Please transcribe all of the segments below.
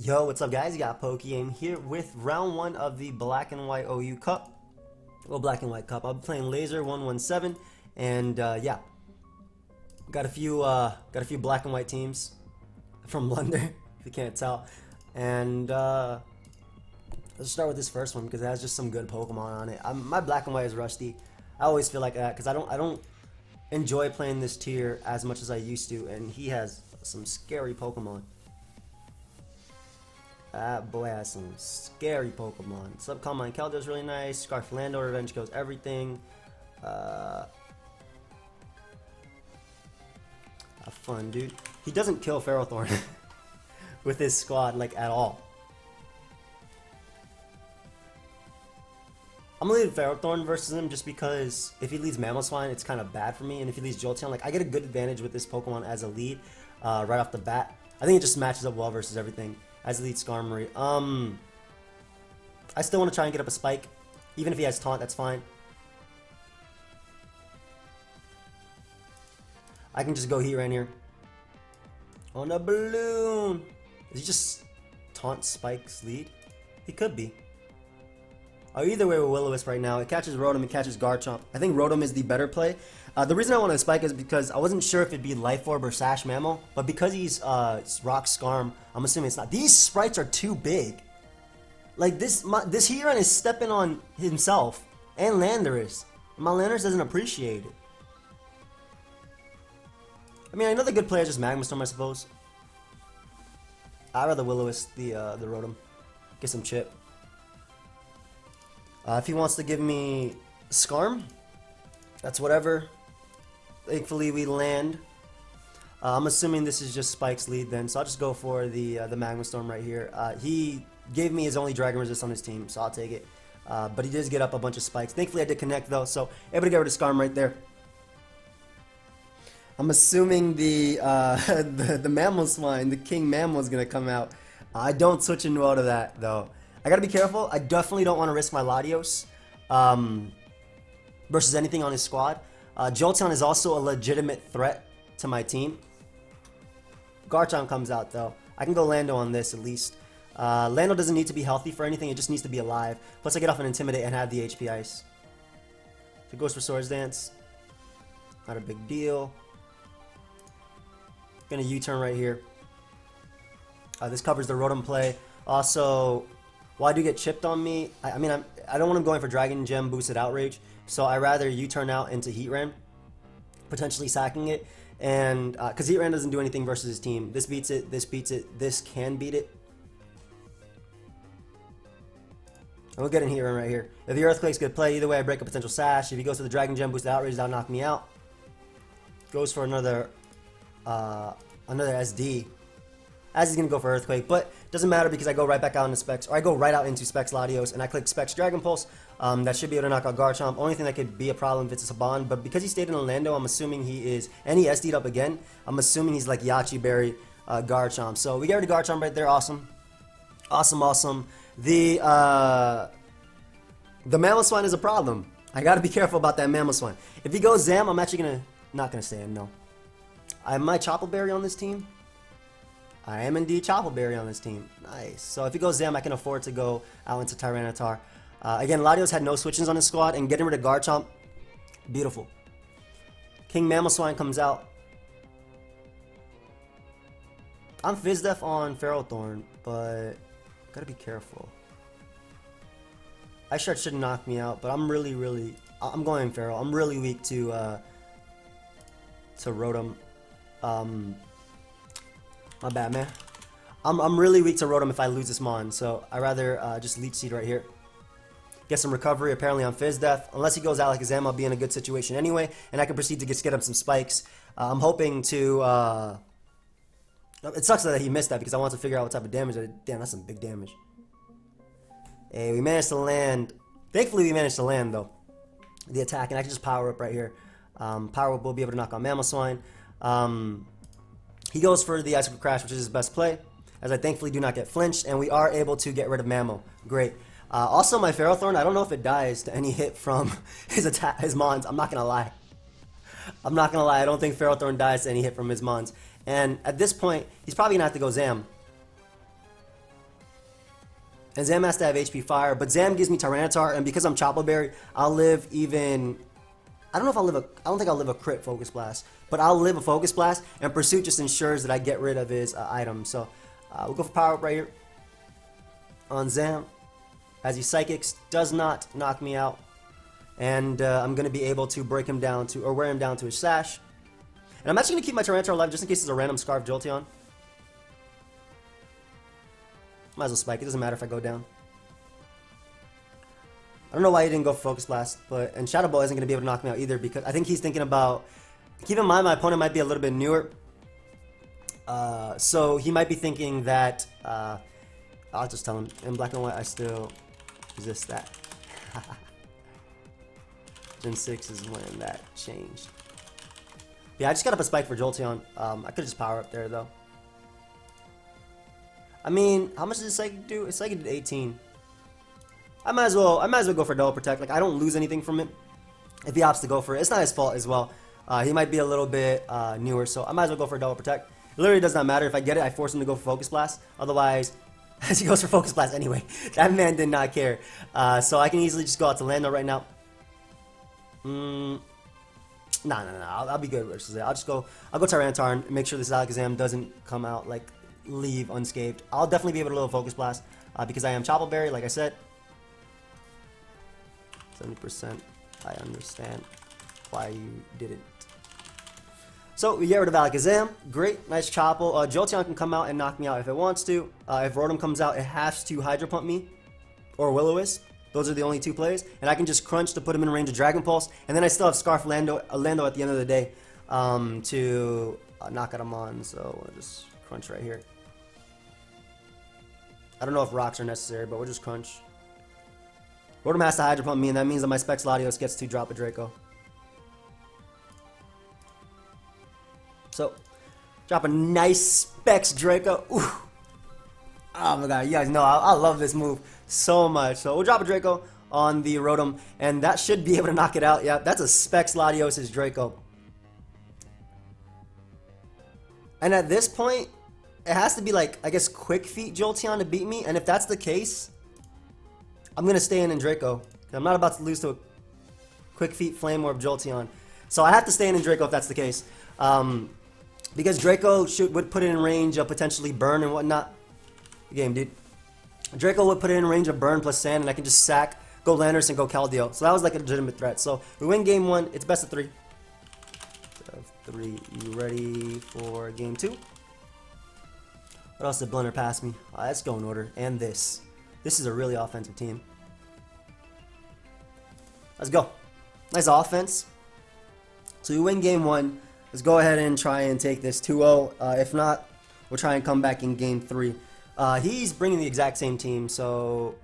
Yo, what's up guys? You got PokeaimMD here with round 1 of the Black and White OU Cup. Well, Black and White Cup. I'll be playing Laser117 and yeah. Got a few black and white teams from London, if you can't tell. And let's start with this first one because it has just some good Pokemon on it. My black and white is rusty. I always feel like that because I don't enjoy playing this tier as much as I used to, and he has some scary Pokemon. That boy has some scary Pokemon. Subcombine Kelder's really nice. Scarflando Revenge Kills Everything. Have fun, dude. He doesn't kill Ferrothorn with his squad like at all. I'm gonna lead Ferrothorn versus him just because if he leads Mamoswine, it's kind of bad for me, and if he leads Jolteon, like I get a good advantage with this Pokemon as a lead right off the bat. I think it just matches up well versus everything. As lead Skarmory. I still want to try and get up a Spike. Even if he has Taunt, that's fine. I can just go Heat Rain here. On a balloon! Is he just Taunt Spike's lead? He could be. Oh, either way with Will-O-Wisp right now. It catches Rotom, it catches Garchomp. I think Rotom is the better play. The reason I want to Spike is because I wasn't sure if it'd be Life Orb or Sash Mammo, but because he's Rock Skarm, I'm assuming it's not. These sprites are too big. Like this Heatran is stepping on himself and Landorus. My Landorus doesn't appreciate it. I mean, another good player is just Magma Storm, I suppose. I'd rather Will-O-Wisp the Rotom. Get some chip. If he wants to give me Skarm, that's whatever. Thankfully, we land. I'm assuming this is just Spike's lead then, so I'll just go for the Magma Storm right here. He gave me his only Dragon Resist on his team, so I'll take it. But he does get up a bunch of Spikes. Thankfully, I did connect though, so able to get rid of Skarm right there. I'm assuming the Mamoswine, the King Mammo is gonna come out. I don't switch into out of that though. I gotta be careful. I definitely don't want to risk my Latios versus anything on his squad. Jolteon is also a legitimate threat to my team. Garchomp comes out though. I can go Lando on this at least. Lando doesn't need to be healthy for anything. It just needs to be alive. Plus I get off an Intimidate and have the HP Ice. So it goes for Swords Dance. Not a big deal. Gonna U-turn right here. This covers the Rotom play. Also, while I do get chipped on me, I mean, I don't want him going for Dragon Gem boosted Outrage, so I rather U-turn out into Heatran, potentially sacking it, and because Heatran doesn't do anything versus his team. This beats it, this beats it, this can beat it. And we'll get in Heatran right here. If the Earthquake's good play, either way I break a potential Sash. If he goes for the Dragon Gem boosted Outrage, that'll knock me out. Goes for another SD. As he's gonna go for Earthquake, but doesn't matter because I go right back out into Specs, or I go right out into Specs Latios, and I click Specs Dragon Pulse. That should be able to knock out Garchomp. Only thing that could be a problem if it's a Saban, but because he stayed in Orlando, I'm assuming he is, and he SD'd up again, I'm assuming he's like Yachi Berry Garchomp. So we get rid of Garchomp right there, awesome. Awesome, awesome. The Mamoswine is a problem. I gotta be careful about that Mamoswine. If he goes Zam, I'm actually not gonna stay in, no. I might Chople Berry on this team. I am indeed Chople Berry on this team. Nice. So if he goes Zam, I can afford to go out into Tyranitar. Again, Latios had no switch-ins on his squad, and getting rid of Garchomp, beautiful. King Mamoswine comes out. I'm Fizdef on Ferrothorn, but gotta be careful. Ice Shard shouldn't knock me out, but I'm I'm going Ferro. I'm really weak to Rotom. My bad, man. I'm really weak to Rotom if I lose this Mon, so I rather just Leech Seed right here. Get some recovery. Apparently on Fizz Death. Unless he goes out like a Zam, I'll be in a good situation anyway, and I can proceed to get him some spikes. I'm hoping to. It sucks that he missed that because I want to figure out what type of damage. Damn, that's some big damage. Hey, we managed to land. Thankfully, we managed to land though. The attack, and I can just power up right here. Power up will be able to knock out Mamoswine. He goes for the Icicle Crash, which is his best play, as I thankfully do not get flinched, and we are able to get rid of Mammo. Great. Also, my Ferrothorn, I don't know if it dies to any hit from his Mons. I'm not gonna lie. I don't think Ferrothorn dies to any hit from his Mons. And at this point, he's probably gonna have to go Zam. And Zam has to have HP Fire, but Zam gives me Tyranitar, and because I'm Chopper Berry, I'll live even... I don't know if I'll live a... I don't think I'll live a crit Focus Blast, but I'll live a Focus Blast, and Pursuit just ensures that I get rid of his item. So we'll go for Power Up right here on Zam, as he Psychics, does not knock me out, and I'm going to be able to break him down to, or wear him down to his Sash. And I'm actually going to keep my Tyranitar alive just in case there's a random Scarf Jolteon. Might as well Spike, it doesn't matter if I go down. I don't know why he didn't go for Focus Blast, but, and Shadow Ball isn't going to be able to knock me out either, because I think he's thinking about, keep in mind my opponent might be a little bit newer, so he might be thinking that, I'll just tell him, in Black and White I still resist that. Gen 6 is when that changed. Yeah, I just got up a Spike for Jolteon. I could just Power Up there though. I mean, how much does Psychic do? Psychic did 18. I might as well go for Double Protect. Like, I don't lose anything from it if he opts to go for it. It's not his fault as well. He might be a little bit newer, so I might as well go for Double Protect. It literally does not matter. If I get it, I force him to go for Focus Blast. Otherwise, he goes for Focus Blast anyway. That man did not care. So I can easily just go out to Lando right now. No. I'll be good versus it. I'll go Tyranitar and make sure this Alakazam doesn't come out, like, leave unscathed. I'll definitely be able to little Focus Blast because I am Chopper Berry, like I said. 70%. I understand why you didn't. So we get rid of Alakazam. Great, nice Chopple. Jolteon can come out and knock me out if it wants to. If Rotom comes out, it has to Hydro Pump me or Will-O-Wisp. Those are the only two plays, and I can just crunch to put him in range of Dragon Pulse, and then I still have Scarf Lando at the end of the day to knock at him on. So we'll just crunch right here. I don't know if rocks are necessary, but we'll just crunch. Rotom has to Hydro Pump me, and that means that my Specs Latios gets to drop a Draco. So, drop a nice Specs Draco. Ooh. Oh my god, you guys know I love this move so much. So we'll drop a Draco on the Rotom, and that should be able to knock it out. Yeah, that's a Specs Latios' Draco. And at this point, it has to be like, I guess, Quick Feet Jolteon to beat me, and if that's the case, I'm going to stay in Draco. I'm not about to lose to a Quick Feet Flame Orb Jolteon. So I have to stay in Draco if that's the case. Because Draco would put it in range of potentially Burn and whatnot. Good game, dude. Draco would put it in range of Burn plus Sand, and I can just sack, go Landorus, and go Keldeo. So that was like a legitimate threat. So we win game 1. It's best of 3. Best of 3. You ready for game 2? What else did Blender pass me? Let's go in order. And this. This is a really offensive team. Let's go. Nice offense. So we win game 1. Let's go ahead and try and take this 2-0. If not, we'll try and come back in game 3. He's bringing the exact same team, so...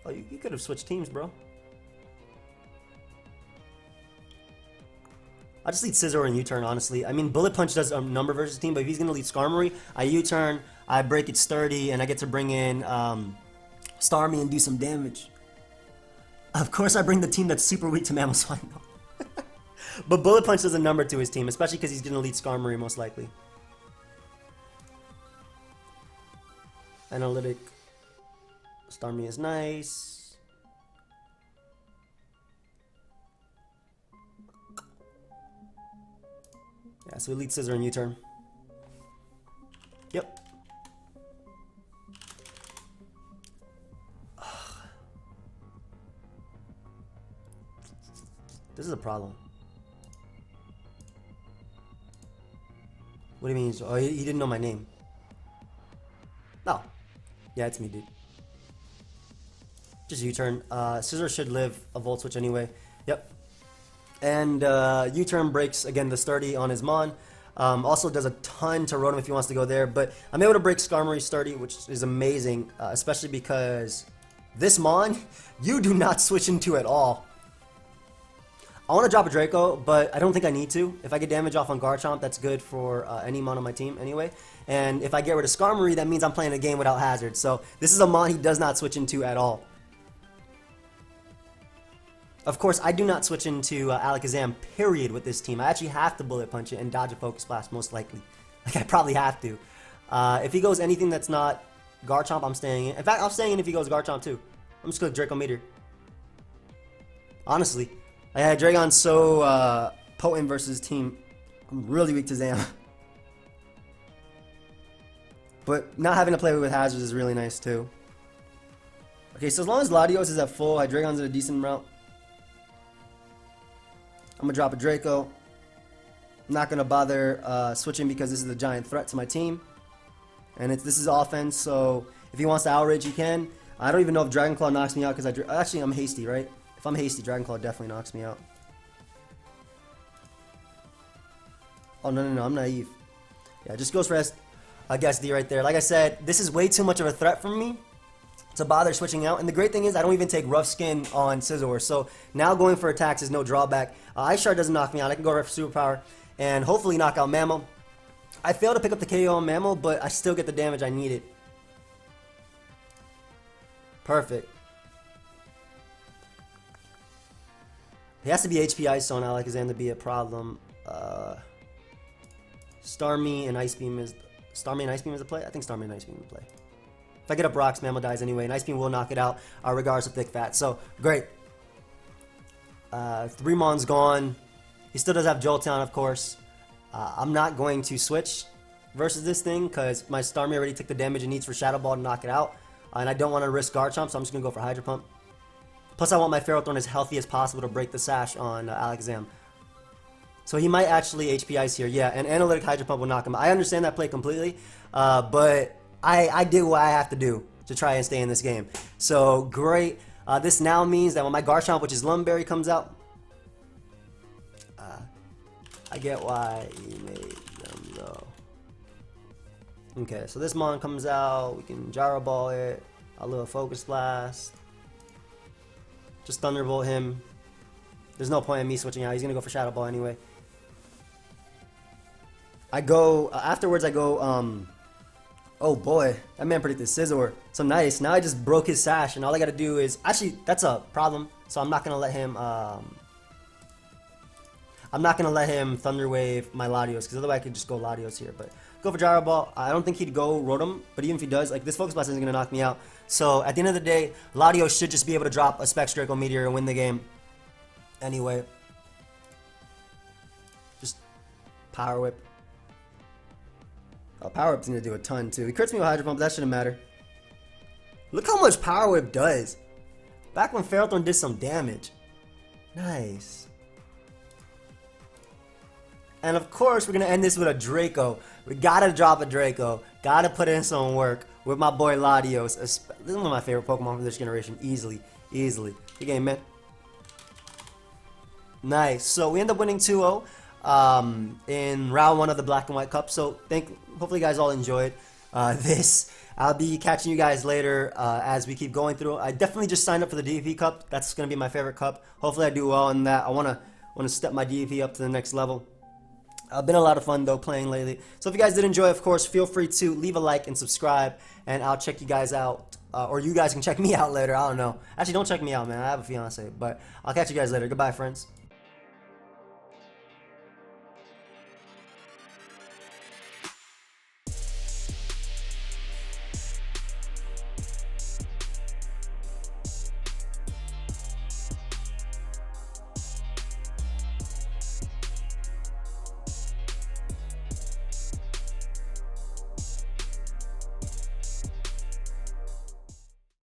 Oh, you could have switched teams, bro. I just lead Scizor and U-turn, honestly. I mean, Bullet Punch does a number versus team, but if he's going to lead Skarmory, I U-turn, I break it sturdy, and I get to bring in Starmie and do some damage. Of course, I bring the team that's super weak to Mamoswine, though. But Bullet Punch does a number to his team, especially because he's going to lead Skarmory, most likely. Analytic. Starmie is nice. Yeah, so we lead Scizor and U-turn. Yep. This is a problem. What do you mean? Oh, he didn't know my name. No. Yeah, it's me, dude. Just U-turn. Scizor should live a Volt Switch anyway. Yep. And U-turn breaks, again, the sturdy on his Mon. Also does a ton to Rotom if he wants to go there. But I'm able to break Skarmory sturdy, which is amazing. Especially because this Mon, you do not switch into at all. I want to drop a Draco, but I don't think I need to. If I get damage off on Garchomp, that's good for any Mon on my team anyway. And if I get rid of Skarmory, that means I'm playing a game without Hazard. So this is a Mon he does not switch into at all. Of course, I do not switch into Alakazam, period, with this team. I actually have to Bullet Punch it and dodge a Focus Blast, most likely. Like, I probably have to. If he goes anything that's not Garchomp, I'm staying in. In fact, I'm staying in if he goes Garchomp too. I'm just going to Draco Meteor. Honestly. Dragon's so potent versus team. I'm really weak to Zam. But not having to play with hazards is really nice too. Okay, so as long as Latios is at full, Hydreigon's in a decent route. I'm going to drop a Draco. I'm not going to bother switching because this is a giant threat to my team. And this is offense, so if he wants to outrage, he can. I don't even know if Dragon Claw knocks me out because actually I'm hasty, right? If I'm hasty, Dragon Claw definitely knocks me out. Oh, no, I'm naive. Yeah, just goes for SD right there. Like I said, this is way too much of a threat for me to bother switching out. And the great thing is I don't even take Rough Skin on Scizor. So now going for attacks is no drawback. Ice Shard doesn't knock me out. I can go right for Superpower and hopefully knock out Mammal. I failed to pick up the KO on Mammal, but I still get the damage I needed. Perfect. He has to be HP Ice on Alakazam to be a problem. Starmie and Ice Beam is a play? I think Starmie and Ice Beam is a play. If I get up rocks, Mammal dies anyway, and Ice Beam will knock it out, regardless of thick fat. So, great. 3mon's gone. He still does have Jolteon, of course. I'm not going to switch versus this thing, because my Starmie already took the damage it needs for Shadow Ball to knock it out. And I don't want to risk Garchomp, so I'm just going to go for Hydro Pump. Plus, I want my Ferrothorn as healthy as possible to break the sash on Alakazam. So he might actually HP Ice here, yeah, and Analytic Hydro Pump will knock him out. I understand that play completely, but I do what I have to do to try and stay in this game. So, great. This now means that when my Garchomp, which is Lumberry, comes out, I get why he made them, though. Okay, so this Mon comes out, we can Gyro Ball it, a little Focus Blast. Just Thunderbolt him. There's no point in me switching out, he's gonna go for Shadow Ball anyway. Afterwards I go, oh boy, that man predicted Scizor. So nice, now I just broke his sash and all I gotta do is, actually, that's a problem. So I'm not gonna let him, Thunder Wave my Latios, because otherwise I could just go Latios here. But go for Gyro Ball. I don't think he'd go Rotom, but even if he does, like, this Focus Blast isn't going to knock me out. So at the end of the day, Latios should just be able to drop a Specs Draco Meteor and win the game. Anyway. Just Power Whip. Oh, Power Whip's going to do a ton too. He crits me with Hydro Pump, that shouldn't matter. Look how much Power Whip does. Back when Ferrothorn did some damage. Nice. And of course, we're going to end this with a Draco. We got to drop a Draco. Got to put in some work with my boy Latios. This is one of my favorite Pokemon from this generation. Easily. Good game, man. Nice. So we end up winning 2-0 in round 1 of the Black and White Cup. So hopefully you guys all enjoyed this. I'll be catching you guys later as we keep going through. I definitely just signed up for the DVP Cup. That's going to be my favorite cup. Hopefully I do well in that. I want to step my DVP up to the next level. Been a lot of fun though playing lately. So if you guys did enjoy, of course, feel free to leave a like and subscribe, and I'll check you guys out, or you guys can check me out later. I don't know. Actually, don't check me out, man. I have a fiance, but I'll catch you guys later. Goodbye, friends.